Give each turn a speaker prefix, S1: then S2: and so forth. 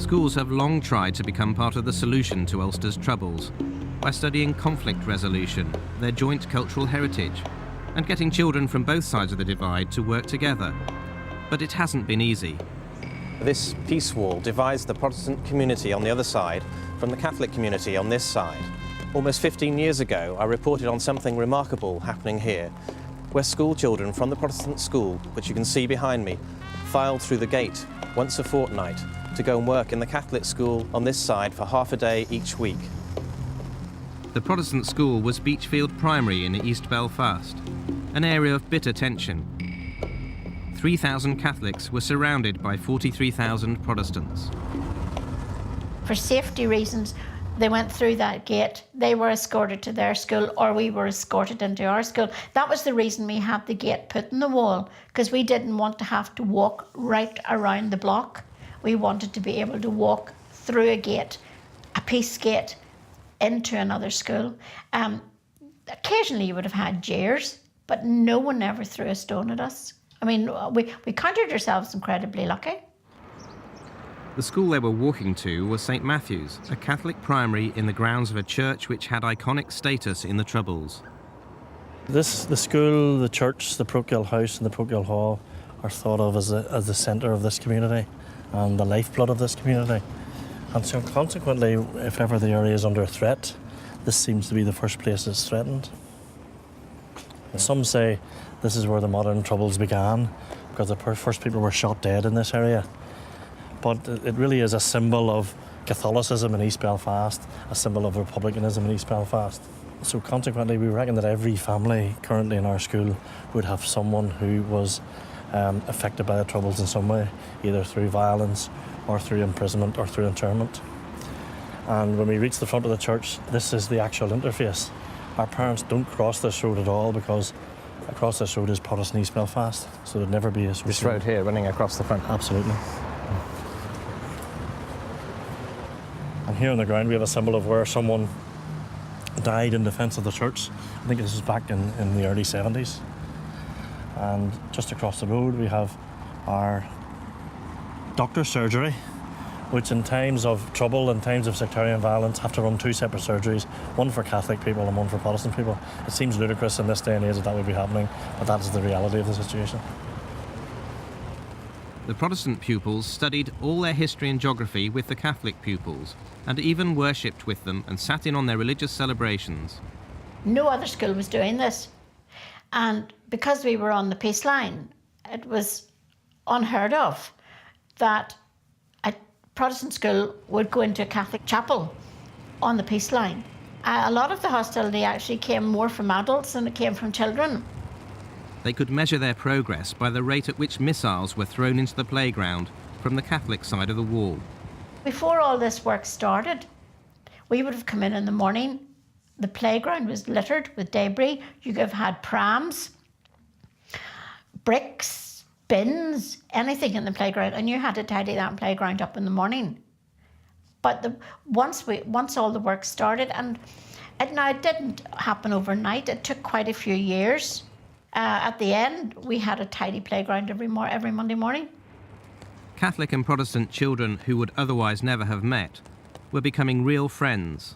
S1: Schools have long tried to become part of the solution to Ulster's troubles by studying conflict resolution, their joint cultural heritage, and getting children from both sides of the divide to work together. But it hasn't been easy.
S2: This peace wall divides the Protestant community on the other side from the Catholic community on this side. Almost 15 years ago, I reported on something remarkable happening here, where school children from the Protestant school, which you can see behind me, filed through the gate once a fortnight to go and work in the Catholic school on this side for half a day each week.
S1: The Protestant school was Beachfield Primary in East Belfast, an area of bitter tension. 3,000 Catholics were surrounded by 43,000 Protestants.
S3: For safety reasons, they went through that gate. They were escorted to their school, or we were escorted into our school. That was the reason we had the gate put in the wall, because we didn't want to have to walk right around the block. We wanted to be able to walk through a gate, a peace gate, into another school. Occasionally you would have had jeers, but no one ever threw a stone at us. I mean, we counted ourselves incredibly lucky.
S1: The school they were walking to was St Matthew's, a Catholic primary in the grounds of a church which had iconic status in the Troubles.
S4: The school, the church, the parochial house and the parochial hall are thought of as the centre of this community and the lifeblood of this community. And so consequently, if ever the area is under threat, this seems to be the first place it's threatened. Some say this is where the modern Troubles began, because the first people were shot dead in this area. But it really is a symbol of Catholicism in East Belfast, a symbol of republicanism in East Belfast. So consequently, we reckon that every family currently in our school would have someone who was affected by the Troubles in some way, either through violence or through imprisonment or through internment. And when we reach the front of the church, this is the actual interface. Our parents don't cross this road at all, because across this road is Protestant East Belfast, so there'd never be a...
S2: This road here running across the front?
S4: Absolutely. And here on the ground we have a symbol of where someone died in defence of the church. I think this is back in the early 70s. And just across the road we have our doctor's surgery, which in times of trouble, in times of sectarian violence, have to run two separate surgeries, one for Catholic people and one for Protestant people. It seems ludicrous in this day and age that would be happening, but that is the reality of the situation.
S1: The Protestant pupils studied all their history and geography with the Catholic pupils, and even worshipped with them and sat in on their religious celebrations.
S3: No other school was doing this. And because we were on the peace line, it was unheard of that a Protestant school would go into a Catholic chapel on the peace line. A lot of the hostility actually came more from adults than it came from children.
S1: They could measure their progress by the rate at which missiles were thrown into the playground from the Catholic side of the wall.
S3: Before all this work started, we would have come in the morning. The playground was littered with debris. You could have had prams, bricks, bins, anything in the playground, and you had to tidy that playground up in the morning. But once all the work started, and it didn't happen overnight, it took quite a few years. At the end, we had a tidy playground every Monday morning.
S1: Catholic and Protestant children who would otherwise never have met were becoming real friends.